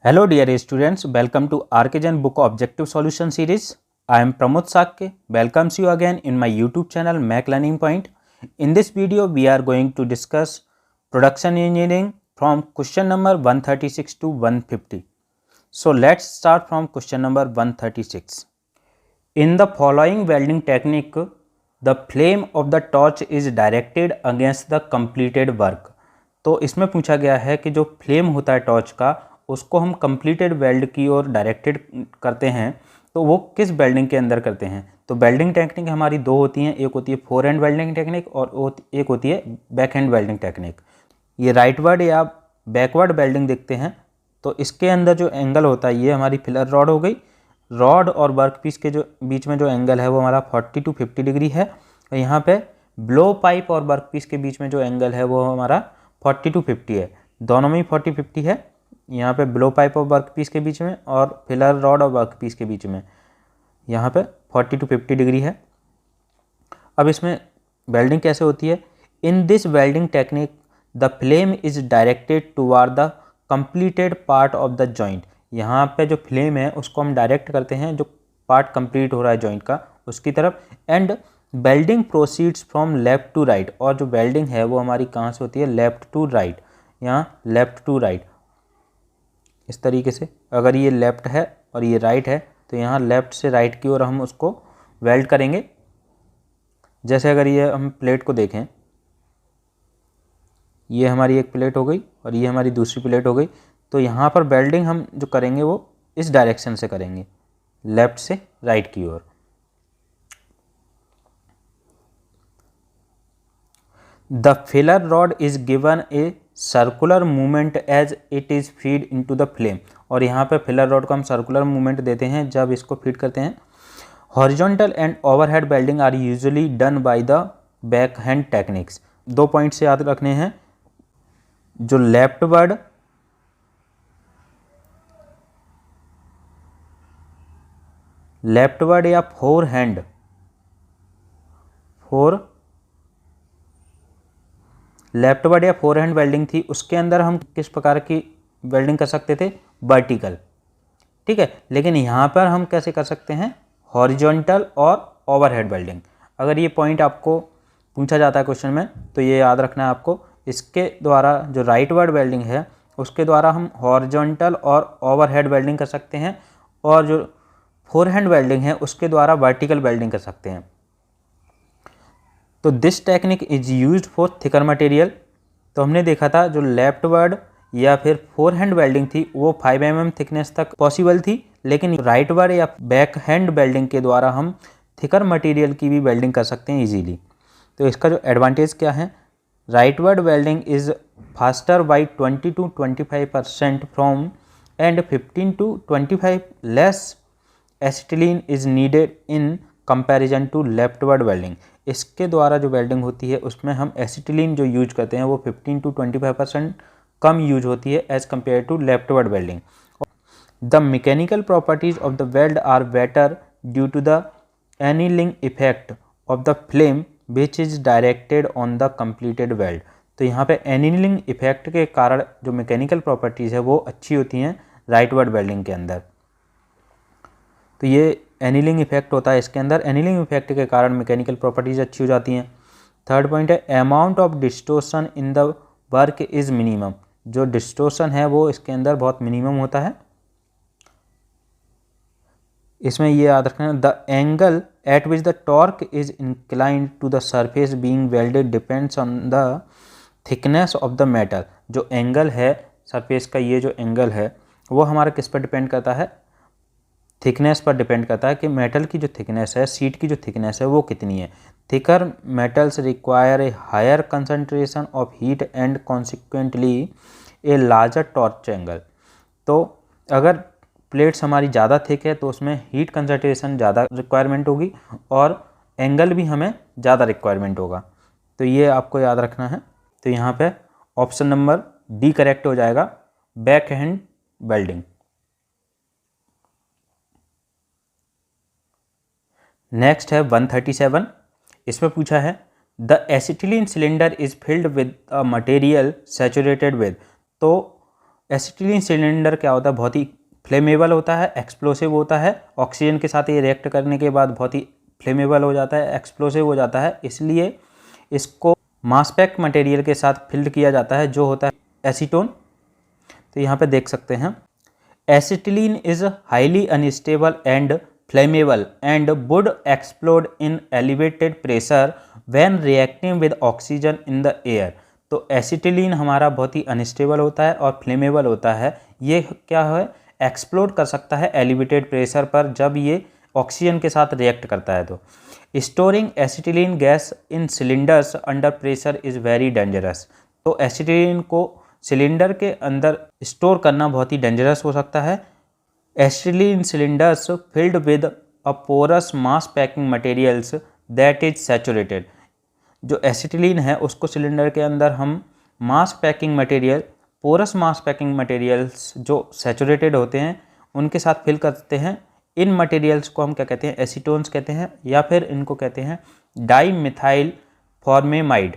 Hello dear students, welcome to RKGen Book Objective Solution Series. I am Pramod Sakke, welcomes you again in my YouTube channel Mac Learning Point. In this video, we are going to discuss production engineering from question number 136 to 150. So let's start from question number 136. In the following welding technique, the flame of the torch is directed against the completed work. तो इसमें पूछा गया है कि जो flame होता है torch का उसको हम कंप्लीटेड वेल्ड की ओर डायरेक्टेड करते हैं, तो वो किस वेल्डिंग के अंदर करते हैं। तो वेल्डिंग टेक्निक हमारी दो होती हैं, एक होती है फोर हैंड वेल्डिंग टेक्निक और एक होती है बैक हैंड वेल्डिंग टेक्निक। ये राइटवर्ड या बैकवर्ड वेल्डिंग देखते हैं तो इसके अंदर जो एंगल होता है ये हमारी फिलर रॉड हो गई। रॉड और वर्कपीस के जो बीच में जो एंगल है वो हमारा 40 to 50 डिग्री है, और यहाँ पे ब्लो पाइप और वर्कपीस के बीच में जो एंगल है वो हमारा 40 to 50 है। दोनों में ही 40-50 है, यहाँ पे ब्लो पाइप और वर्कपीस के बीच में और फिलर रॉड और वर्कपीस के बीच में यहाँ पे 40 to 50 डिग्री है। अब इसमें वेल्डिंग कैसे होती है। In this welding technique the flame is directed toward the completed part of the joint. यहाँ पे जो फ्लेम है उसको हम डायरेक्ट करते हैं जो पार्ट कंप्लीट हो रहा है जॉइंट का उसकी तरफ। And welding proceeds from left to right, और जो वेल्डिंग है वो हमारी कहाँ से होती है, लेफ्ट टू राइट। यहाँ लेफ्ट टू राइट इस तरीके से, अगर ये लेफ्ट है और ये राइट है तो यहाँ लेफ्ट से राइट की ओर हम उसको वेल्ड करेंगे। जैसे अगर ये हम प्लेट को देखें, ये हमारी एक प्लेट हो गई और ये हमारी दूसरी प्लेट हो गई, तो यहाँ पर वेल्डिंग हम जो करेंगे वो इस डायरेक्शन से करेंगे, लेफ्ट से राइट की ओर। The filler rod is given a circular movement as it is feed into the flame, और यहाँ पे फिलर रॉड को हम सर्कुलर मूवमेंट देते हैं जब इसको फीड करते हैं। Horizontal and overhead welding are usually done by the back hand techniques. दो पॉइंट से याद रखने हैं, जो लेफ्टवर्ड या फोर हैंड वेल्डिंग थी उसके अंदर हम किस प्रकार की वेल्डिंग कर सकते थे, वर्टिकल, ठीक है। लेकिन यहाँ पर हम कैसे कर सकते हैं, हॉरिजॉन्टल और ओवरहेड वेल्डिंग। अगर ये पॉइंट आपको पूछा जाता है क्वेश्चन में तो ये याद रखना है आपको। इसके द्वारा जो राइटवर्ड वेल्डिंग है उसके द्वारा हम हॉरिजॉन्टल और ओवरहेड वेल्डिंग कर सकते हैं, और जो फोर हैंड वेल्डिंग है उसके द्वारा वर्टिकल वेल्डिंग कर सकते हैं। तो this technique is used for thicker material. तो हमने देखा था जो लेफ्टवर्ड या फिर फोर हैंड वेल्डिंग थी वो 5 mm थिकनेस तक पॉसिबल थी, लेकिन राइटवर्ड या बैक हैंड वेल्डिंग के द्वारा हम थिकर मटेरियल की भी वेल्डिंग कर सकते हैं इजीली। तो इसका जो एडवांटेज क्या है, rightward welding is faster by 20 to 25% from and 15 to 25 less acetylene is needed in comparison to leftward welding. इसके द्वारा जो वेल्डिंग होती है उसमें हम एसिटिलीन जो यूज करते हैं वो 15 to 25% कम यूज होती है as compare to leftward welding. The mechanical properties of the weld are better due to the annealing effect of the flame which is directed on the completed weld. तो यहाँ पे annealing effect के कारण जो mechanical properties है वो अच्छी होती हैं राइटवर्ड वेल्डिंग के अंदर। तो ये एनीलिंग इफेक्ट होता है इसके अंदर, एनीलिंग इफेक्ट के कारण मैकेनिकल प्रॉपर्टीज़ अच्छी हो जाती हैं। थर्ड पॉइंट है amount of distortion in the work is minimum. जो डिस्टोर्शन है वो इसके अंदर बहुत मिनिमम होता है। इसमें ये याद रखना, the angle at which the torque is inclined to the surface being welded depends on the thickness of the metal. जो एंगल है सरफेस का, ये जो एंगल है वो हमारा किस पर डिपेंड करता है, थिकनेस पर डिपेंड करता है कि मेटल की जो थिकनेस है, शीट की जो थिकनेस है वो कितनी है। Thicker metals require a higher concentration of heat and consequently a larger torch angle. तो अगर प्लेट्स हमारी ज़्यादा थिक है तो उसमें हीट कंसंट्रेशन ज़्यादा रिक्वायरमेंट होगी और एंगल भी हमें ज़्यादा रिक्वायरमेंट होगा। तो ये आपको याद रखना है। तो यहाँ पे ऑप्शन नंबर डी करेक्ट हो जाएगा, बैक हैंड वेल्डिंग। नेक्स्ट है 137। इसमें पूछा है the acetylene cylinder is filled with a material saturated with. तो एसिटिलीन सिलेंडर क्या होता है, बहुत ही फ्लेमेबल होता है, एक्सप्लोसिव होता है। ऑक्सीजन के साथ ये रिएक्ट करने के बाद बहुत ही फ्लेमेबल हो जाता है, एक्सप्लोसिव हो जाता है, इसलिए इसको मास पैक मटेरियल के साथ फिल्ड किया जाता है जो होता है एसीटोन। तो यहाँ पे देख सकते हैं, acetylene is highly unstable and flammable and would explode in elevated pressure when reacting with oxygen in the air. तो एसिटिलीन हमारा बहुत ही अनस्टेबल होता है और फ्लेमेबल होता है। ये क्या है, एक्सप्लोड कर सकता है एलिवेटेड प्रेशर पर जब ये ऑक्सीजन के साथ रिएक्ट करता है। तो storing acetylene gas in cylinders under pressure is very dangerous. तो एसिटिलीन को सिलेंडर के अंदर स्टोर करना बहुत ही डेंजरस हो सकता है। Acetylene cylinders filled with a porous mass packing materials that is saturated. जो एसिटिलीन है उसको सिलेंडर के अंदर हम mass packing material, porous mass packing materials जो सैचुरेटेड होते हैं उनके साथ फिल करते हैं। इन मटेरियल्स को हम क्या कहते हैं, एसीटोन्स कहते हैं, या फिर इनको कहते हैं डाई मिथाइल फॉर्मेमाइड।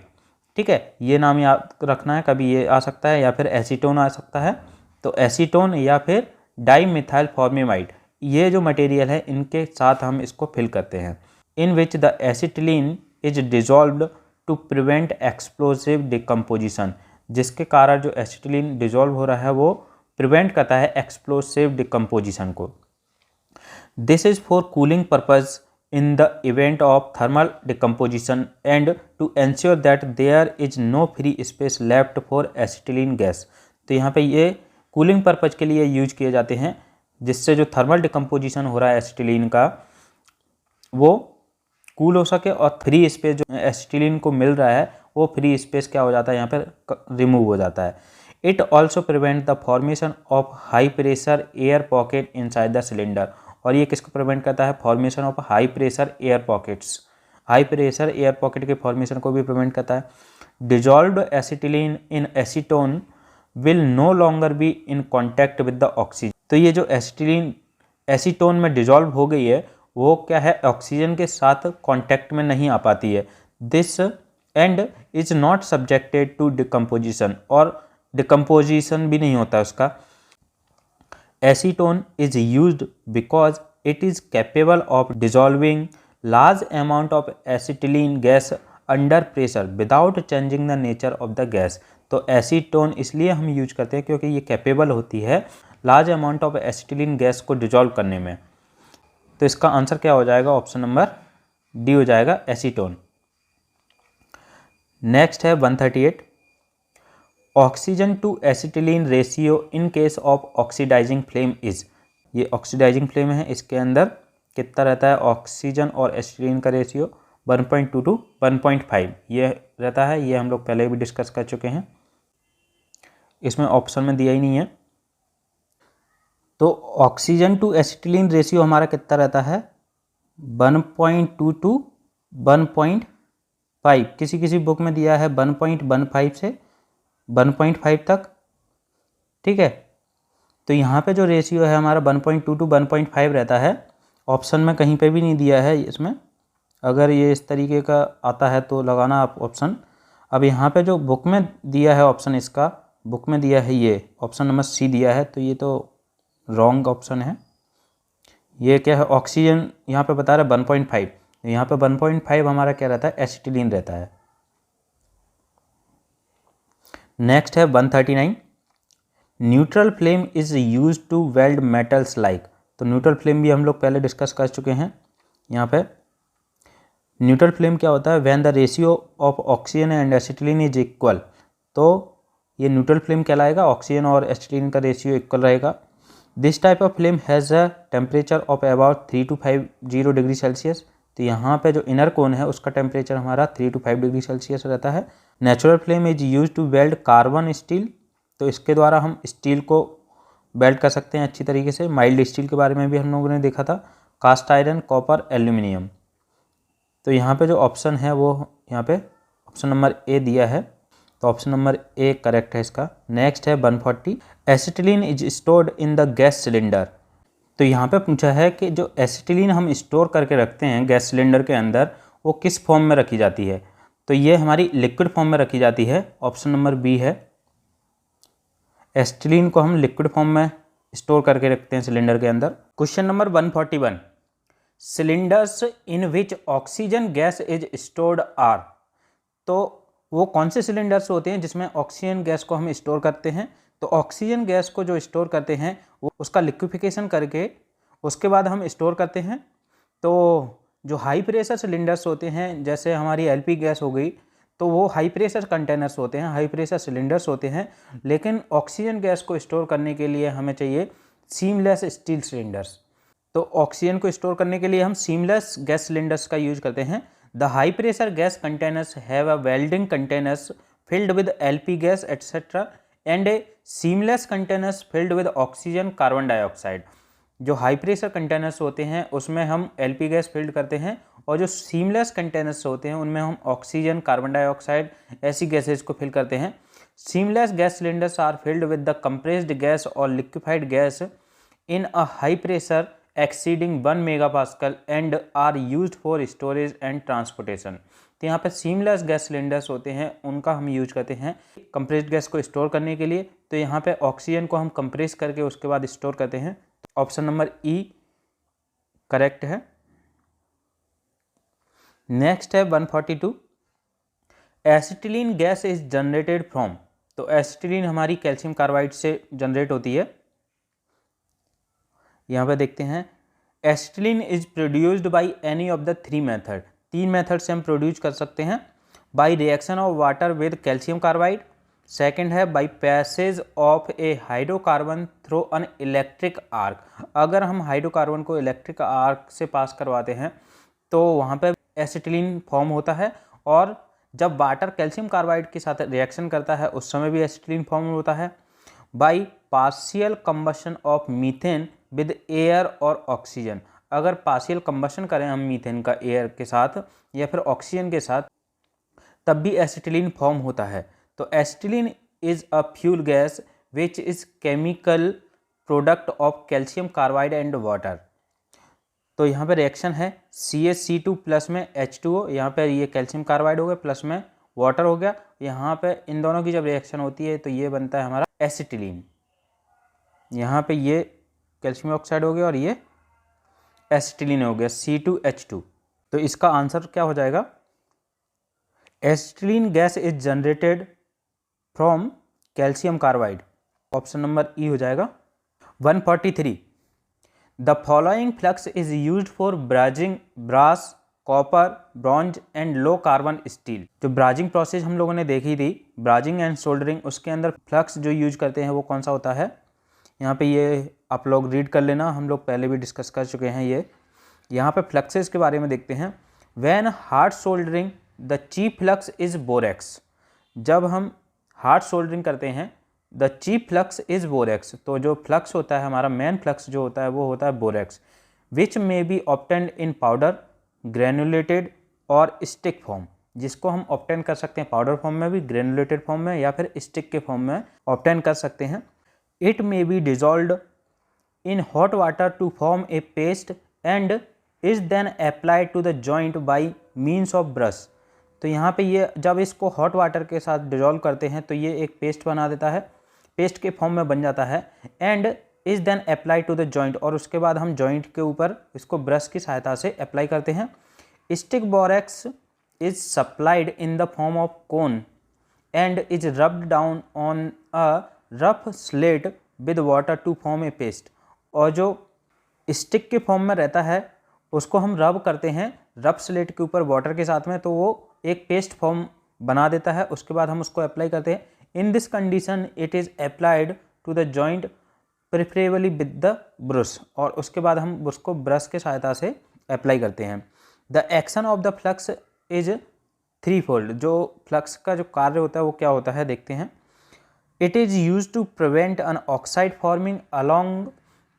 ठीक है, ये नाम याद रखना है, कभी ये आ सकता है या फिर एसीटोन आ सकता है। तो एसीटोन या फिर डाई मिथाइल फॉर्मेमाइड, ये जो मटेरियल है इनके साथ हम इसको फिल करते हैं। In which the acetylene is dissolved to prevent explosive decomposition, जिसके कारण जो एसिटिलीन डिजॉल्व हो रहा है वो प्रिवेंट करता है एक्सप्लोसिव डिकम्पोजिशन को। This is for cooling purpose in the event of thermal decomposition and to ensure that there is no free space left for acetylene gas। तो यहाँ पे ये कूलिंग पर्पज़ के लिए यूज किए जाते हैं, जिससे जो थर्मल डिकम्पोजिशन हो रहा है एसिटिलीन का वो कूल हो सके और फ्री स्पेस जो एसिटिलीन को मिल रहा है वो फ्री स्पेस क्या हो जाता है, यहाँ पर रिमूव हो जाता है। It also prevent the formation of high pressure air pocket inside the cylinder. और ये किसको प्रिवेंट करता है, formation of high pressure air pockets, high pressure air pocket के फॉर्मेशन को भी प्रिवेंट करता है। Dissolved acetylene in acetone will no longer be in contact with the oxygen. तो ये जो एसिटिलीन एसीटोन में डिजॉल्व हो गई है वो क्या है, ऑक्सीजन के साथ कॉन्टैक्ट में नहीं आ पाती है। This and is not subjected to decomposition, और डिकम्पोजिशन भी नहीं होता उसका। Acetone is used because it is capable of dissolving large amount of acetylene gas under pressure without changing the nature of the gas। तो acetone इसलिए हम use करते हैं क्योंकि ये कैपेबल होती है large amount of acetylene gas को डिजॉल्व करने में। तो इसका आंसर क्या हो जाएगा, ऑप्शन नंबर डी हो जाएगा, एसीटोन। नेक्स्ट है 138, oxygen to acetylene ratio in case of oxidizing flame is. ये ऑक्सीडाइजिंग फ्लेम है, इसके अंदर कितना रहता है ऑक्सीजन और एसिटिलीन का रेशियो 1.2 to 1.5 ये रहता है। ये हम लोग पहले भी डिस्कस कर चुके हैं, इसमें ऑप्शन में दिया ही नहीं है। तो ऑक्सीजन टू एसिटिलीन रेशियो हमारा कितना रहता है 1.2 to 1.5, किसी किसी बुक में दिया है 1.15 से 1.5 तक। ठीक है, तो यहाँ पे जो रेशियो है हमारा 1.2 to 1.5 रहता है, ऑप्शन में कहीं पे भी नहीं दिया है इसमें। अगर ये इस तरीके का आता है तो लगाना आप ऑप्शन। अब यहाँ पे जो बुक में दिया है ऑप्शन, इसका बुक में दिया है ये ऑप्शन नंबर सी दिया है, तो ये तो रॉन्ग ऑप्शन है। ये क्या है, ऑक्सीजन यहाँ पे बता रहा है 1.5, यहाँ पे 1.5 हमारा क्या रहता है, एसिटिलीन रहता है। नेक्स्ट है 139, neutral flame is use to weld metals like. तो न्यूट्रल फ्लेम भी हम लोग पहले डिस्कस कर चुके हैं। यहाँ पे न्यूट्रल फ्लेम क्या होता है, when the ratio of oxygen and acetylene is equal. तो ये न्यूट्रल फ्लेम कहलाएगा, ऑक्सीजन और एसिटिलीन का रेशियो इक्वल रहेगा। This type of flame has a temperature of about 3 to 50 degree Celsius. तो यहाँ पे जो इनर कोन है उसका टेम्परेचर हमारा 3 to 5 डिग्री सेल्सियस रहता है। Natural flame is use to weld carbon steel. तो इसके द्वारा हम स्टील को वेल्ड कर सकते हैं अच्छी तरीके से। माइल्ड स्टील के बारे में भी हम लोगों ने देखा था, कास्ट आयरन, कॉपर, एल्यूमिनियम। तो यहाँ पे जो ऑप्शन है वो यहाँ पे ऑप्शन नंबर ए दिया है, तो ऑप्शन नंबर ए करेक्ट है इसका। नेक्स्ट है 140, acetylene is stored in the gas cylinder. तो यहाँ पे पूछा है कि जो एसिटिलीन हम स्टोर करके रखते हैं गैस सिलेंडर के अंदर वो किस फॉर्म में रखी जाती है। तो ये हमारी लिक्विड फॉर्म में रखी जाती है, ऑप्शन नंबर बी है। एसिटिलीन को हम लिक्विड फॉर्म में स्टोर करके रखते हैं सिलेंडर के अंदर। Question number 141, cylinders in which oxygen gas is stored are. तो वो कौन से सिलेंडर्स होते हैं जिसमें ऑक्सीजन गैस को हम स्टोर करते हैं? तो ऑक्सीजन गैस को जो स्टोर करते हैं वो उसका लिक्विफिकेशन करके उसके बाद हम स्टोर करते हैं। तो जो हाई प्रेशर सिलेंडर्स होते हैं, जैसे हमारी एलपी गैस हो गई, तो वो हाई प्रेशर कंटेनर्स होते हैं, हाई प्रेशर सिलेंडर्स होते हैं। लेकिन ऑक्सीजन गैस को स्टोर करने के लिए हमें चाहिए सीमलेस स्टील सिलेंडर्स। तो ऑक्सीजन को स्टोर करने के लिए हम सीमलेस गैस सिलेंडर्स का यूज करते हैं। The high pressure gas containers have a welding containers filled with LP gas etcetera and A seamless containers filled with oxygen carbon dioxide. जो हाई प्रेशर कंटेनर्स होते हैं उसमें हम एलपी गैस फिल्ड करते हैं, और जो सीमलेस कंटेनर्स होते हैं उनमें हम ऑक्सीजन, कार्बन डाइऑक्साइड ऐसी गैसेज को फिल करते हैं। Seamless gas cylinders are filled with the compressed gas और liquefied gas in a high pressure exceeding 1 megapascal and are used for storage and transportation. तो यहाँ पे सीमलेस गैस सिलेंडर्स होते हैं, उनका हम यूज करते हैं कंप्रेस्ड गैस को स्टोर करने के लिए। तो यहाँ पे ऑक्सीजन को हम कंप्रेस करके उसके बाद स्टोर करते हैं। ऑप्शन नंबर ई करेक्ट है। नेक्स्ट है 142, acetylene gas is generated from. तो एसिटिलीन हमारी कैल्शियम कार्बाइड से जनरेट होती है। यहाँ पे देखते हैं, acetylene is produced by any of the 3 method. 3 method से हम प्रोड्यूस कर सकते हैं। By reaction of water with calcium carbide, second है by passage of a hydrocarbon through an electric arc. अगर हम हाइड्रोकार्बन को इलेक्ट्रिक आर्क से पास करवाते हैं तो वहाँ पे एसिटिलीन फॉर्म होता है, और जब वाटर कैल्शियम कार्बाइड के साथ रिएक्शन करता है उस समय भी एसिटिलीन फॉर्म होता है। By partial combustion of methane with air और ऑक्सीजन। अगर पार्शियल कंबशन करें हम मीथेन का एयर के साथ या फिर ऑक्सीजन के साथ, तब भी एसिटिलीन फॉर्म होता है। तो acetylene is a fuel gas which is chemical product of calcium carbide and water. तो यहाँ पे रिएक्शन है CH2 प्लस में H2O, यहाँ पे ये कैल्शियम कार्बाइड हो गया प्लस में वाटर हो गया। यहाँ पे इन दोनों की जब रिएक्शन होती है तो ये बनता है हमारा एसिटिलीन। यहाँ पे ये कैल्शियम ऑक्साइड हो गया और ये एसिटिलीन हो गया C2H2। तो इसका आंसर क्या हो जाएगा? Acetylene gas is generated from calcium carbide. Option number E हो जाएगा। 143, the following flux is used for brazing brass, copper, bronze and low carbon steel. जो ब्राजिंग प्रोसेस हम लोगों ने देखी थी, ब्राजिंग एंड सोल्डरिंग, उसके अंदर फ्लक्स जो यूज करते हैं वो कौन सा होता है? यहाँ पे ये आप लोग रीड कर लेना, हम लोग पहले भी डिस्कस कर चुके हैं ये। यहाँ पे फ्लक्सेस के बारे में देखते हैं। When hard soldering the cheap flux is borax. जब हम हार्ड सोल्डरिंग करते हैं the cheap flux is borax, तो जो फ्लक्स होता है हमारा मेन फ्लक्स जो होता है वो होता है borax, which may be obtained in powder, granulated और स्टिक फॉर्म। जिसको हम ऑब्टेन कर सकते हैं पाउडर फॉर्म में भी, ग्रेनुलेटेड फॉर्म में या फिर स्टिक के फॉर्म में ऑब्टेन कर सकते हैं। It may be dissolved in hot water to form a paste and is then applied to the joint by means of brush. तो यहाँ पे ये जब इसको हॉट वाटर के साथ डिजॉल्व करते हैं तो ये एक पेस्ट बना देता है, पेस्ट के फॉर्म में बन जाता है। And is then apply to the joint, और उसके बाद हम जॉइंट के ऊपर इसको ब्रश की सहायता से अप्लाई करते हैं। Stick borax is supplied in the form of cone and is rubbed down on a rough slate with water to form a paste. और जो स्टिक के फॉर्म में रहता है उसको हम रब करते हैं रफ स्लेट के ऊपर वाटर के साथ में, तो वो एक पेस्ट फॉर्म बना देता है। उसके बाद हम उसको अप्लाई करते हैं। In this condition it is applied to the joint preferably with the brush, और उसके बाद हम उसको ब्रश के सहायता से अप्लाई करते हैं। The action of the flux is three fold. जो फ्लक्स का जो कार्य होता है वो क्या होता है देखते हैं। It is use to prevent an oxide forming along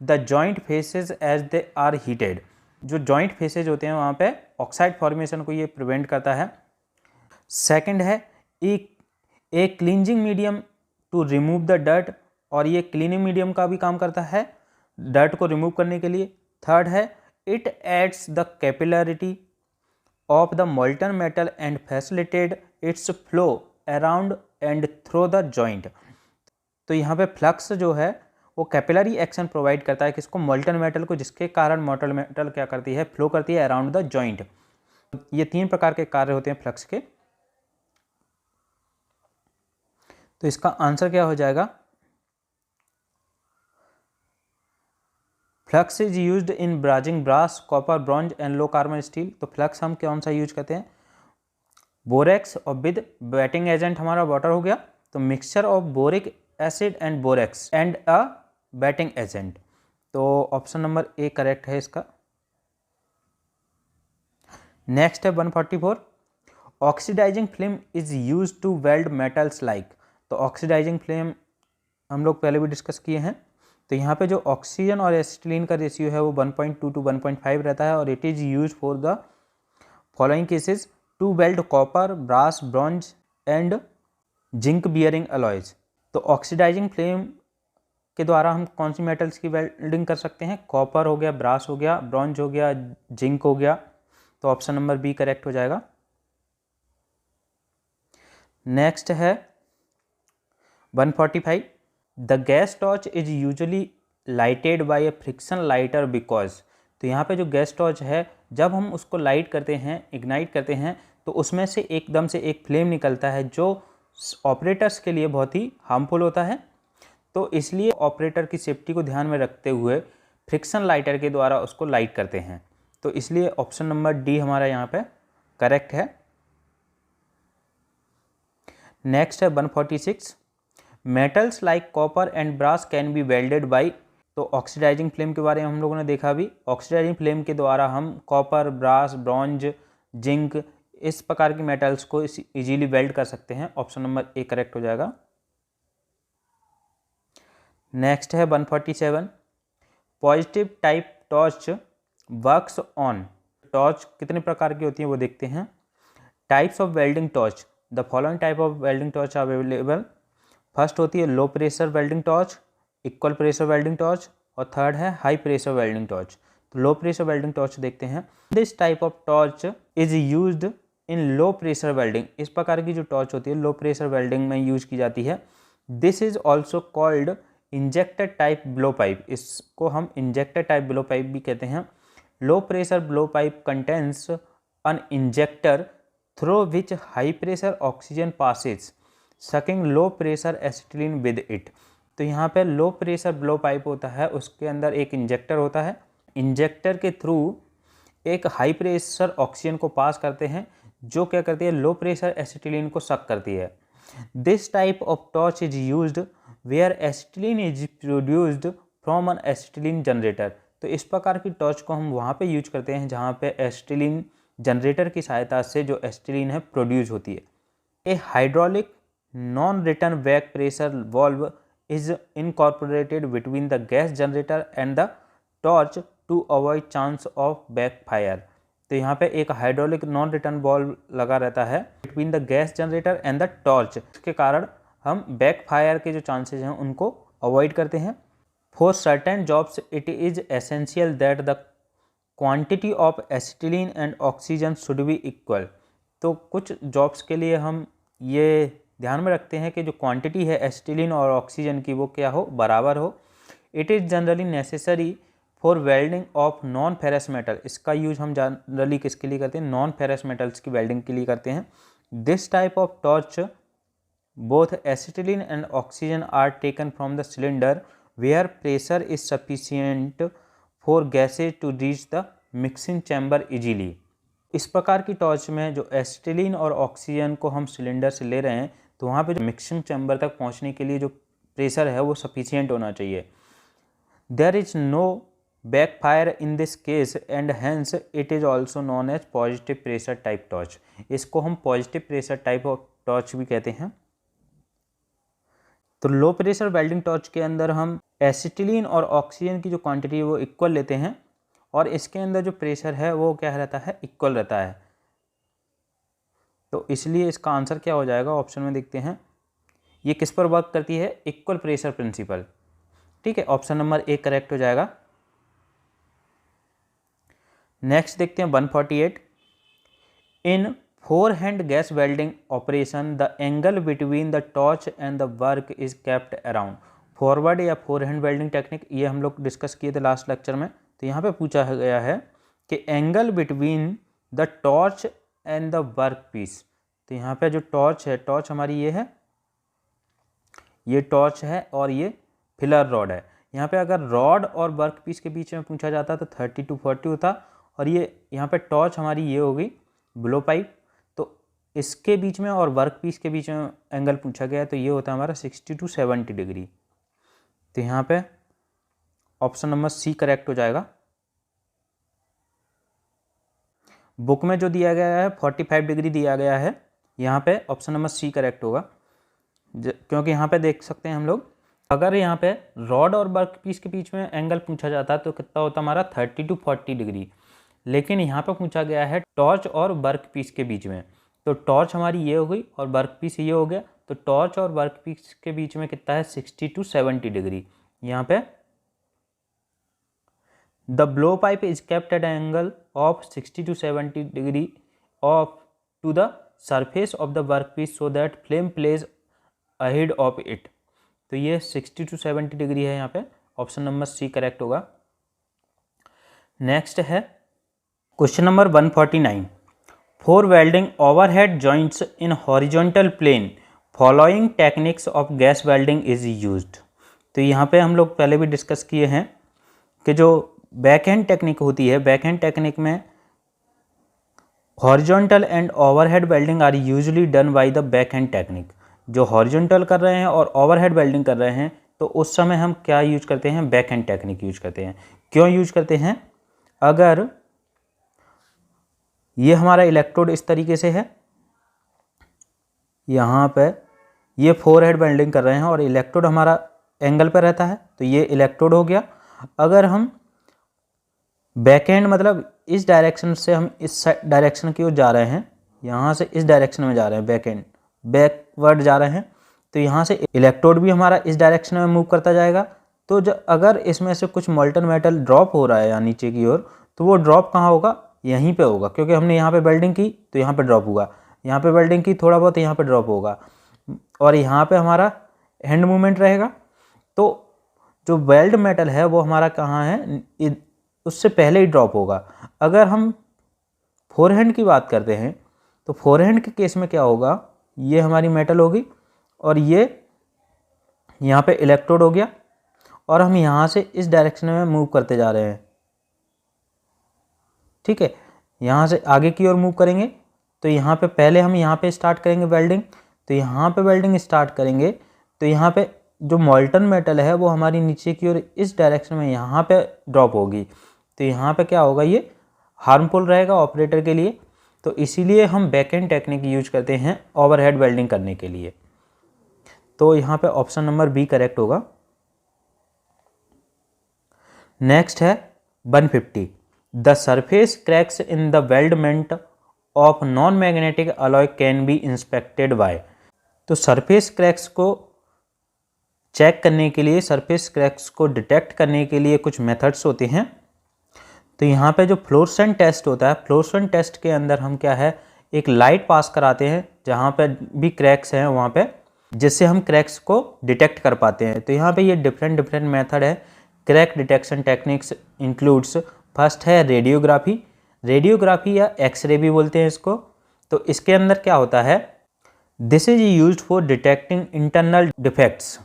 the joint faces as they are heated. जो जॉइंट फेसेज होते हैं वहाँ पे ऑक्साइड फॉर्मेशन को ये प्रिवेंट करता है। सेकंड है a cleansing medium to remove the dirt, और ये क्लीनिंग मीडियम का भी काम करता है डर्ट को रिमूव करने के लिए। थर्ड है it adds the capillarity of the molten metal and facilitated it's flow around and through the joint. तो यहाँ पे फ्लक्स जो है वो कैपिलरी एक्शन प्रोवाइड करता है किसको, मोल्टन मेटल को, जिसके कारण मोल्टन मेटल क्या करती है, फ्लो करती है अराउंड द जॉइंट। ये 3 प्रकार के कार्य होते हैं फ्लक्स के। तो इसका आंसर क्या हो जाएगा, flux is used in brazing brass, copper, bronze and low carbon steel. तो फ्लक्स हम कौन सा यूज करते हैं, बोरेक्स और विद वेटिंग एजेंट हमारा वाटर हो गया, तो mixture of boric acid and borax and a wetting agent. तो ऑप्शन नंबर ए करेक्ट है इसका। नेक्स्ट है 144, oxidising film is use to weld metals like. तो ऑक्सीडाइजिंग फिल्म हम लोग पहले भी डिस्कस किए हैं। तो यहाँ पे जो ऑक्सीजन और एसिटिलीन का रेशियो है वो 1.2 to 1.5 रहता है, और it is use for the following cases, to weld copper, brass, bronze and zinc bearing alloys. तो ऑक्सीडाइजिंग फ्लेम के द्वारा हम कौन सी मेटल्स की वेल्डिंग कर सकते हैं, कॉपर हो गया, ब्रास हो गया, ब्रॉन्ज हो गया, जिंक हो गया। तो ऑप्शन नंबर बी करेक्ट हो जाएगा। नेक्स्ट है 145, the gas torch is usually lighted by a friction lighter because. तो यहाँ पे जो गैस टॉर्च है जब हम उसको लाइट करते हैं, इग्नाइट करते हैं, तो उसमें से एकदम से एक फ्लेम निकलता है जो ऑपरेटर्स के लिए बहुत ही हार्मफुल होता है। तो इसलिए ऑपरेटर की सेफ्टी को ध्यान में रखते हुए फ्रिक्शन लाइटर के द्वारा उसको लाइट करते हैं। तो इसलिए ऑप्शन नंबर डी हमारा यहाँ पे करेक्ट है। नेक्स्ट है 146, metals like copper and brass can be welded by. तो ऑक्सीडाइजिंग फ्लेम के बारे में हम लोगों ने देखा अभी, ऑक्सीडाइजिंग फ्लेम के द्वारा हम कॉपर, ब्रास, ब्रॉन्ज, जिंक इस प्रकार की मेटल्स को इजीली वेल्ड कर सकते हैं। ऑप्शन नंबर ए करेक्ट हो जाएगा। नेक्स्ट है 147, positive type torch works on. Torch कितने प्रकार की होती हैं वो देखते हैं। Types of welding torch, the following type of welding torch are available. First होती है low pressure welding torch, equal pressure welding torch, और थर्ड है हाई प्रेशर वेल्डिंग टॉर्च। तो लो प्रेशर वेल्डिंग टॉर्च देखते हैं। This type of torch is used in low pressure welding. इस प्रकार की जो टॉर्च होती है लो प्रेशर वेल्डिंग में यूज की जाती है। This is also called injector type blow pipe. इसको हम इंजेक्टर टाइप ब्लो पाइप भी कहते हैं। Low pressure blow pipe contains an injector through which high pressure oxygen passes, sucking low pressure acetylene with it। तो यहाँ पे low pressure blow pipe होता है, उसके अंदर एक इंजेक्टर होता है, इंजेक्टर के थ्रू एक हाई प्रेशर ऑक्सीजन को पास करते हैं जो क्या करती है, लो प्रेशर एसिटिलीन को सक करती है। This type of torch is used where acetylene is produced from an acetylene generator. तो इस प्रकार की टॉर्च को हम वहाँ पे यूज करते हैं जहाँ पे एसिटिलीन जनरेटर की सहायता से जो एसिटिलीन है प्रोड्यूस होती है। A hydraulic non return back pressure valve is incorporated between the gas generator and the torch to avoid chance of back fire. तो यहाँ पे एक हाइड्रोलिक नॉन रिटर्न वॉल्व लगा रहता है between the gas generator and the torch, इसके कारण हम बैक फायर के जो चांसेस हैं उनको अवॉइड करते हैं। For certain jobs it is essential that the quantity of acetylene and oxygen should be equal. तो कुछ जॉब्स के लिए हम ये ध्यान में रखते हैं कि जो क्वांटिटी है एसिटिलीन और ऑक्सीजन की वो क्या हो, बराबर हो। It is generally necessary for welding of non ferrous metal. इसका यूज हम जनरली किसके लिए करते हैं, नॉन फेरस मेटल्स की वेल्डिंग के लिए करते हैं। This type of torch both acetylene and oxygen are taken from the cylinder where pressure is sufficient for gases to reach the mixing chamber easily. इस प्रकार की टॉर्च में जो एसिटिलीन और ऑक्सीजन को हम सिलेंडर से ले रहे हैं तो वहाँ पे जो मिक्सिंग चैम्बर तक पहुँचने के लिए जो प्रेशर है वो सफिशियंट होना चाहिए। There is no back fire in this case and hence it is also known as positive pressure type torch. इसको हम positive pressure type of torch भी कहते हैं। तो लो प्रेशर वेल्डिंग टॉर्च के अंदर हम एसिटिलीन और ऑक्सीजन की जो क्वांटिटी है वो इक्वल लेते हैं और इसके अंदर जो प्रेशर है वो क्या रहता है, इक्वल रहता है। तो इसलिए इसका आंसर क्या हो जाएगा, ऑप्शन में देखते हैं ये किस पर वर्क करती है, इक्वल प्रेशर प्रिंसिपल। ठीक है, ऑप्शन नंबर ए करेक्ट हो जाएगा। नेक्स्ट देखते हैं 148, in forehand gas welding operation the angle between the torch and the work is kept around. Forward या फोर हैंड वेल्डिंग टेक्निक ये हम लोग डिस्कस किए थे लास्ट लेक्चर में। तो यहाँ पे पूछा गया है कि angle between the torch and the work piece. तो यहाँ पे जो टॉर्च है, टॉर्च हमारी ये है, ये टॉर्च है और ये फिलर रॉड है। यहाँ पे अगर रॉड और वर्क पीस के बीच में पूछा जाता तो 30 to 40 होता, और ये यहाँ पे टॉर्च हमारी ये हो गई ब्लो पाइप, तो इसके बीच में और वर्क पीस के बीच में एंगल पूछा गया तो ये होता है हमारा 60 to 70 डिग्री। तो यहाँ पे ऑप्शन नंबर सी करेक्ट हो जाएगा। बुक में जो दिया गया है 45 डिग्री दिया गया है, यहाँ पे ऑप्शन नंबर सी करेक्ट होगा, क्योंकि यहाँ पे देख सकते हैं हम लोग, अगर यहाँ पे रॉड और वर्क पीस के बीच में एंगल पूछा जाता तो कितना होता हमारा 30 to 40 डिग्री, लेकिन यहाँ पे पूछा गया है टॉर्च और वर्क पीस के बीच में। तो टॉर्च हमारी ये हो गई और वर्क पीस ये हो गया, तो टॉर्च और वर्क पीस के बीच में कितना है 60 to 70 डिग्री। यहाँ पे the blow pipe is kept at angle of 60 to 70 degree of to the surface of the work piece so that flame plays ahead of it. तो ये 60 to 70 डिग्री है, यहाँ पे ऑप्शन नंबर सी करेक्ट होगा। Next है question number 149। For welding overhead joints in horizontal plane following techniques of gas welding is used. तो यहाँ पे हम लोग पहले भी डिस्कस किए हैं कि जो बैक हैंड टेक्निक होती है, बैक हैंड टेक्निक में horizontal and overhead welding are usually done by the back hand technique. जो हॉरिजॉन्टल कर रहे हैं और ओवरहेड वेल्डिंग कर रहे हैं तो उस समय हम क्या यूज करते हैं, बैक हैंड टेक्निक यूज करते हैं। क्यों यूज करते हैं, अगर ये हमारा इलेक्ट्रोड इस तरीके से है, यहाँ पे ये फोर हेड वेल्डिंग कर रहे हैं और इलेक्ट्रोड हमारा एंगल पे रहता है, तो ये इलेक्ट्रोड हो गया। अगर हम बैक हैंड मतलब इस डायरेक्शन से हम इस डायरेक्शन की ओर जा रहे हैं, यहाँ से इस डायरेक्शन में जा रहे हैं, बैक हैंड बैकवर्ड जा रहे हैं, तो यहाँ से इलेक्ट्रोड भी हमारा इस डायरेक्शन में मूव करता जाएगा। तो अगर इसमें से कुछ मोल्टन मेटल ड्रॉप हो रहा है या नीचे की ओर, तो वो ड्रॉप कहाँ होगा, यहीं पे होगा, क्योंकि हमने यहाँ पे वेल्डिंग की तो यहाँ पे ड्रॉप होगा, यहाँ पे वेल्डिंग की थोड़ा बहुत, यहाँ पे ड्रॉप होगा, और यहाँ पे हमारा हैंड मूवमेंट रहेगा। तो जो वेल्ड मेटल है वो हमारा कहाँ है, उससे पहले ही ड्रॉप होगा। अगर हम फोरहैंड की बात करते हैं तो फोरहैंड के केस में क्या होगा, ये हमारी मेटल होगी और ये यहाँ पे इलेक्ट्रोड हो गया, और हम यहाँ से इस डायरेक्शन में मूव करते जा रहे हैं, ठीक है। यहाँ से आगे की ओर मूव करेंगे तो यहाँ पे पहले हम यहाँ पे स्टार्ट करेंगे वेल्डिंग, तो यहाँ पे वेल्डिंग स्टार्ट करेंगे तो यहाँ पे जो मोल्टन मेटल है वो हमारी नीचे की ओर इस डायरेक्शन में यहाँ पे ड्रॉप होगी, तो यहाँ पे क्या होगा, ये हार्मफुल रहेगा ऑपरेटर के लिए। तो इसीलिए हम बैकएंड टेक्निक यूज करते हैं ओवरहेड वेल्डिंग करने के लिए। तो यहाँ पे ऑप्शन नंबर बी करेक्ट होगा। नेक्स्ट है 150। The surface cracks in the weldment of non magnetic alloy can be inspected bye. तो सरफेस क्रैक्स को चेक करने के लिए, सरफेस क्रैक्स को डिटेक्ट करने के लिए कुछ मेथड्स होते हैं। तो यहाँ पे जो फ्लोरेसेंट टेस्ट होता है, फ्लोरेसेंट टेस्ट के अंदर हम क्या है, एक लाइट पास कराते हैं जहाँ पे भी क्रैक्स हैं वहाँ पे, जिससे हम क्रैक्स को डिटेक्ट कर पाते हैं। तो यहाँ पे ये डिफरेंट मेथड है। Crack detection techniques includes, first है रेडियोग्राफी, रेडियोग्राफी या एक्सरे भी बोलते हैं इसको। तो इसके अंदर क्या होता है, this is used for detecting internal defects.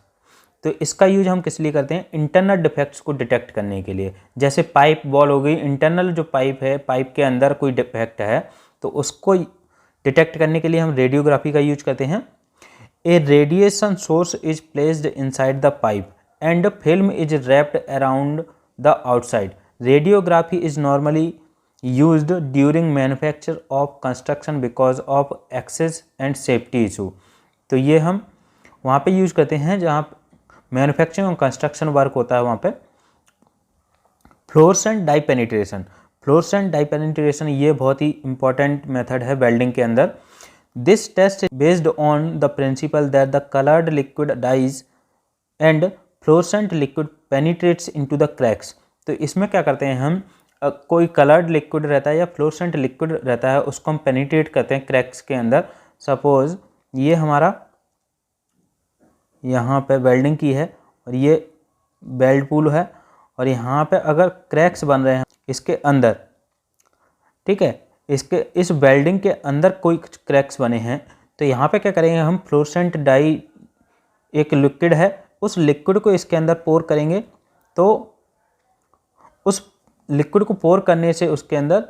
तो इसका यूज हम किस लिए करते हैं, इंटरनल डिफेक्ट्स को डिटेक्ट करने के लिए। जैसे पाइप वॉल हो गई, इंटरनल जो पाइप है, पाइप के अंदर कोई डिफेक्ट है तो उसको डिटेक्ट करने के लिए हम रेडियोग्राफी का यूज करते हैं। A radiation source is placed inside the pipe and film is wrapped around the outside. Radiography is normally used during manufacture of construction because of access and safety issue. तो ये हम वहाँ पे use करते हैं जहाँ मैन्युफैक्चरिंग और construction work होता है वहाँ पे। Fluorescent dye penetration, fluorescent dye penetration ये बहुत ही इंपॉर्टेंट मेथड है वेल्डिंग के अंदर। This test based on the principle that the coloured liquid dyes and fluorescent liquid penetrates into the cracks. तो इसमें क्या करते हैं हम, कोई कलर्ड लिक्विड रहता है या फ्लोरेसेंट लिक्विड रहता है, उसको हम पेनिट्रेट करते हैं क्रैक्स के अंदर। सपोज ये हमारा यहाँ पे वेल्डिंग की है और ये वेल्ड पूल है, और यहाँ पे अगर क्रैक्स बन रहे हैं इसके अंदर, ठीक है, इसके इस वेल्डिंग के अंदर कोई क्रैक्स बने हैं, तो यहाँ पे क्या करेंगे हम, फ्लोरेसेंट डाई एक लिक्विड है, उस लिक्विड को इसके अंदर पोर करेंगे। तो उस लिक्विड को पोर करने से उसके अंदर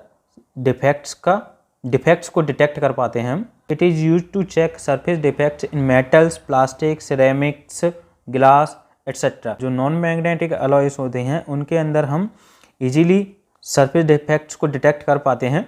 डिफेक्ट्स को डिटेक्ट कर पाते हैं हम। It is use to check surface defects in metals, plastic, ceramics, glass etcetera. जो नॉन मैग्नेटिक अलॉयज होते हैं उनके अंदर हम इजीली सरफेस डिफेक्ट्स को डिटेक्ट कर पाते हैं।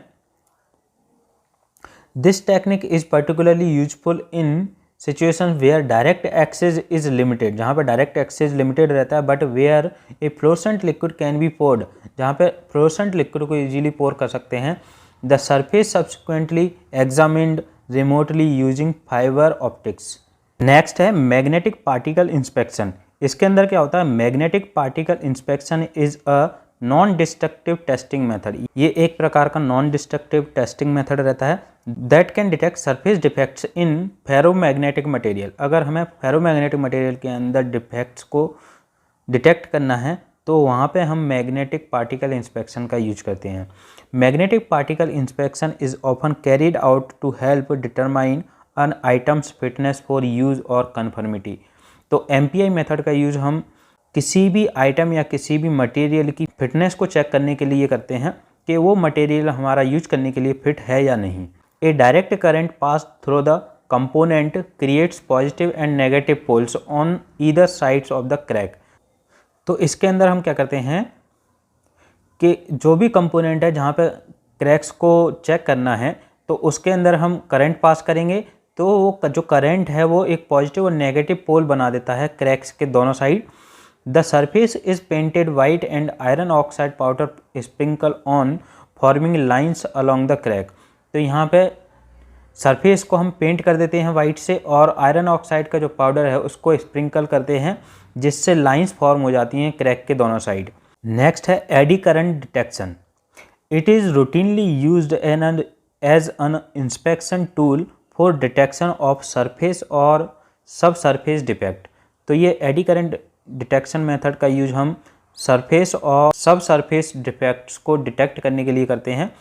This technique is particularly useful in situation where direct access is limited, जहाँ पे डायरेक्ट एक्सेस लिमिटेड रहता है, but where a fluorescent liquid can be poured, जहाँ पे फ्लोरेसेंट लिक्विड को इजीली पोर कर सकते हैं। The surface subsequently examined remotely using fibre optics. Next है मैग्नेटिक पार्टिकल इंस्पेक्शन। इसके अंदर क्या होता है, magnetic particle inspection is a non destructive testing method. ये एक प्रकार का नॉन डिस्ट्रक्टिव टेस्टिंग मेथड रहता है that can detect surface defects in ferromagnetic material. अगर हमें फेरोमैग्नेटिक मटेरियल के अंदर डिफेक्ट्स को डिटेक्ट करना है तो वहाँ पे हम मैग्नेटिक पार्टिकल इंस्पेक्शन का यूज करते हैं। Magnetic particle inspection is often carried out to help determine an items fitness for use और कन्फर्मिटी। तो MPI मेथड का यूज हम किसी भी आइटम या किसी भी मटेरियल की फिटनेस को चेक करने के लिए करते हैं कि वो मटेरियल हमारा यूज करने के लिए फिट है या नहीं। A direct current pass through the component creates positive and negative poles on either sides of the crack. तो इसके अंदर हम क्या करते हैं कि जो भी कंपोनेंट है जहाँ पे क्रैक्स को चेक करना है तो उसके अंदर हम करंट पास करेंगे, तो वो जो करंट है वो एक पॉजिटिव और नेगेटिव पोल बना देता है क्रैक्स के दोनों side. The surface is painted white and iron oxide powder sprinkle on forming lines along the crack. तो यहाँ पे सरफेस को हम पेंट कर देते हैं वाइट से, और आयरन ऑक्साइड का जो पाउडर है उसको स्प्रिंकल करते हैं, जिससे लाइंस फॉर्म हो जाती हैं क्रैक के दोनों साइड। नेक्स्ट है eddy current detection. It is routinely used as an inspection tool for detection of surface और सब सरफेस डिफेक्ट। तो ये एडी करंट डिटेक्शन मेथड का यूज हम सरफेस और सब सरफेस डिफेक्ट्स को डिटेक्ट करने के लिए करते हैं।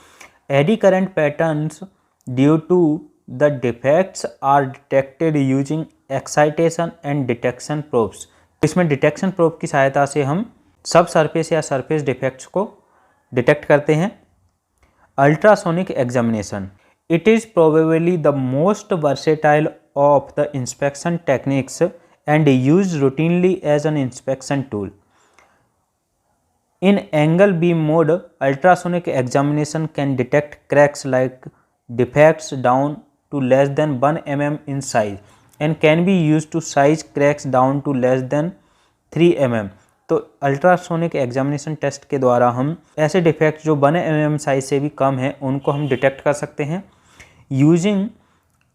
Eddy current patterns due to the defects are detected using excitation and detection probes. इसमें डिटेक्शन प्रोब की सहायता से हम सब सरफेस या सरफेस डिफेक्ट्स को डिटेक्ट करते हैं। Ultrasonic examination. It is probably the most versatile of the inspection techniques and used routinely as an inspection tool. In angle beam mode, ultrasonic examination can detect cracks like defects down to less than 1 mm in size and can be used to size cracks down to less than 3 mm. तो ultrasonic examination test के द्वारा हम ऐसे defect जो 1 mm size से भी कम है उनको हम डिटेक्ट कर सकते हैं। Using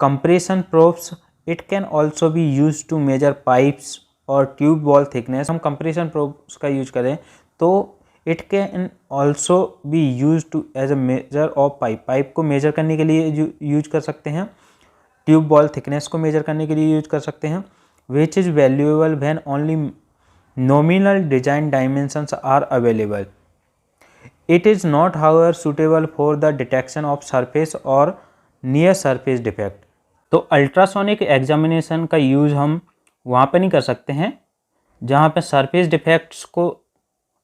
compression probes, it can also be use to measure pipes और ट्यूब वॉल थिकनेस। हम कंप्रेशन प्रोब्स का यूज करें तो it can also be use to as a measure of pipe को मेजर करने के लिए यूज कर सकते हैं, ट्यूब वॉल थिकनेस को मेजर करने के लिए यूज कर सकते हैं। Which is valuable when only nominal design dimensions are available. It is not however suitable for the detection of surface और नियर सरफेस डिफेक्ट। तो अल्ट्रासोनिक एग्जामिनेशन का यूज़ हम वहाँ पे नहीं कर सकते हैं जहाँ पे सरफेस डिफेक्ट्स को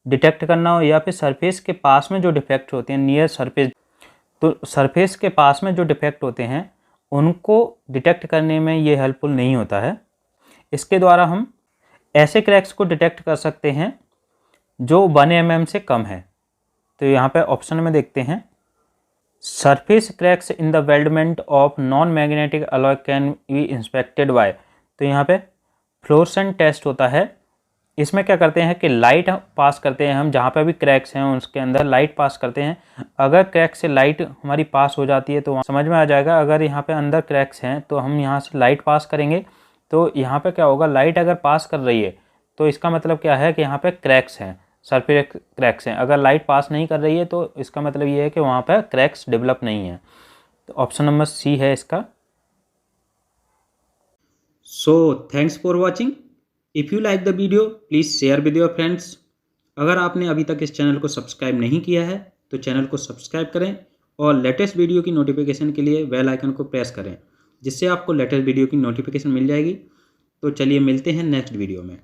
डिटेक्ट करना हो, या फिर सरफेस के पास में जो डिफेक्ट होते हैं नियर सरफेस। तो सरफेस के पास में जो डिफेक्ट होते हैं उनको डिटेक्ट करने में ये हेल्पफुल नहीं होता है। इसके द्वारा हम ऐसे क्रैक्स को डिटेक्ट कर सकते हैं जो 1 mm से कम है। तो यहाँ पे ऑप्शन में देखते हैं, surface cracks in the weldment of non magnetic alloy can be inspected bye. तो यहाँ पे फ्लोरेसेंट टेस्ट होता है। इसमें क्या करते हैं कि लाइट पास करते हैं हम, जहाँ पे भी क्रैक्स हैं उसके अंदर लाइट पास करते हैं। अगर क्रैक से लाइट हमारी पास हो जाती है तो समझ में आ जाएगा। अगर यहाँ पे अंदर क्रैक्स हैं तो हम यहाँ से लाइट पास करेंगे, तो यहाँ पे क्या होगा, लाइट अगर पास कर रही है तो इसका मतलब क्या है कि यहाँ पे क्रैक्स हैं। सरफेस क्रैक्स हैं। अगर लाइट पास नहीं कर रही है तो इसका मतलब ये है कि वहाँ पर क्रैक्स डेवलप नहीं है। तो ऑप्शन नंबर सी है इसका। So thanks for watching. If you like the video please share with your friends. अगर आपने अभी तक इस चैनल को सब्सक्राइब नहीं किया है तो चैनल को सब्सक्राइब करें और लेटेस्ट वीडियो की नोटिफिकेशन के लिए बेल आइकन को प्रेस करें, जिससे आपको लेटेस्ट वीडियो की नोटिफिकेशन मिल जाएगी। तो चलिए मिलते हैं नेक्स्ट वीडियो में।